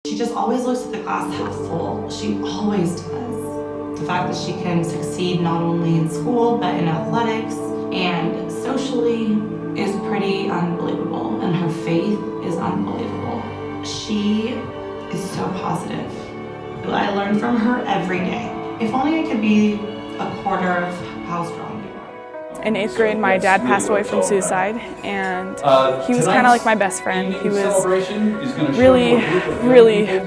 She just always looks at the glass half full. She always does. The fact that she can succeed not only in school, but in athletics and socially is pretty unbelievable, and her faith is unbelievable. She is so positive. I learn from her every day. If only I could be a quarter of how strong you are. In 8th grade, my dad passed away from suicide, and he was kind of like my best friend. He was really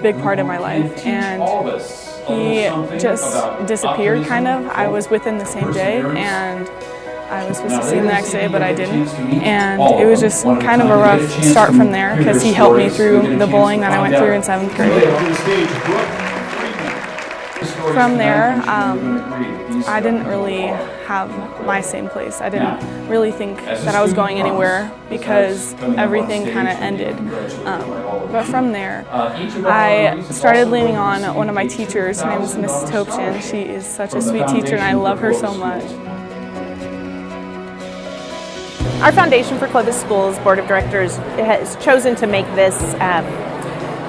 big part of my life, and he just disappeared kind of. I was with him the same day, and I was supposed to see him the next day, but I didn't. And it was just kind of a rough start from there, because he helped me through the bullying that I went through in 7th grade. From there, I didn't really have my same place. I didn't really think that I was going anywhere because everything kind of ended. But from there, I started leaning on one of my teachers. Her name is Mrs. Topchin. She is such a sweet teacher, and I love her so much. Our Foundation for Clovis Schools Board of Directors has chosen to make this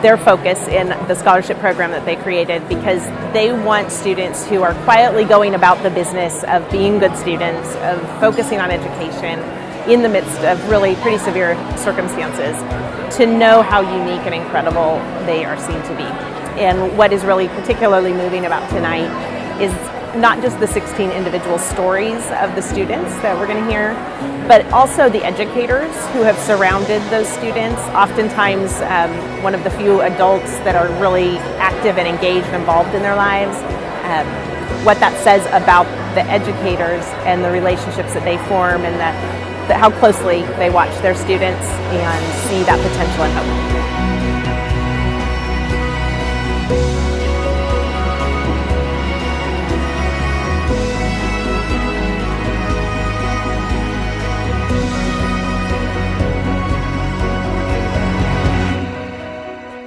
their focus in the scholarship program that they created, because they want students who are quietly going about the business of being good students, of focusing on education in the midst of really pretty severe circumstances, to know how unique and incredible they are seen to be. And what is really particularly moving about tonight is not just the 16 individual stories of the students that we're going to hear, but also the educators who have surrounded those students, oftentimes one of the few adults that are really active and engaged and involved in their lives. What that says about the educators and the relationships that they form, and how closely they watch their students and see that potential and hope.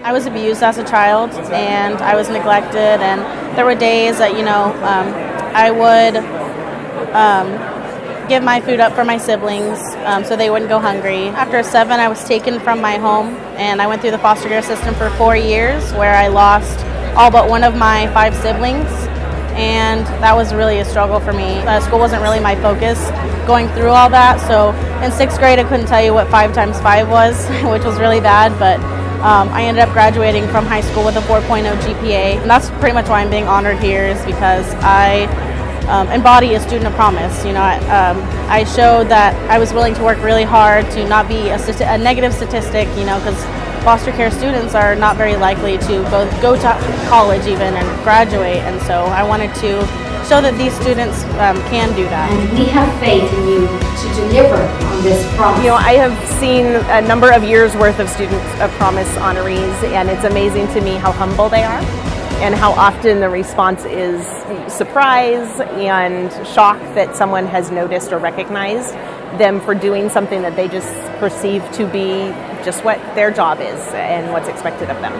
I was abused as a child, and I was neglected, and there were days that, I would give my food up for my siblings so they wouldn't go hungry. After 7, I was taken from my home, and I went through the foster care system for 4 years, where I lost all but one of my 5 siblings, and that was really a struggle for me. School wasn't really my focus going through all that, so in 6th grade I couldn't tell you what 5 times 5 was, which was really bad, but I ended up graduating from high school with a 4.0 GPA, and that's pretty much why I'm being honored here, is because I embody a student of promise. I showed that I was willing to work really hard to not be a negative statistic, because foster care students are not very likely to go to college even and graduate, and so I wanted to show that these students can do that. And we have faith in you to deliver on this promise. I have seen a number of years worth of Student of Promise honorees, and it's amazing to me how humble they are, and how often the response is surprise and shock that someone has noticed or recognized them for doing something that they just perceive to be just what their job is and what's expected of them.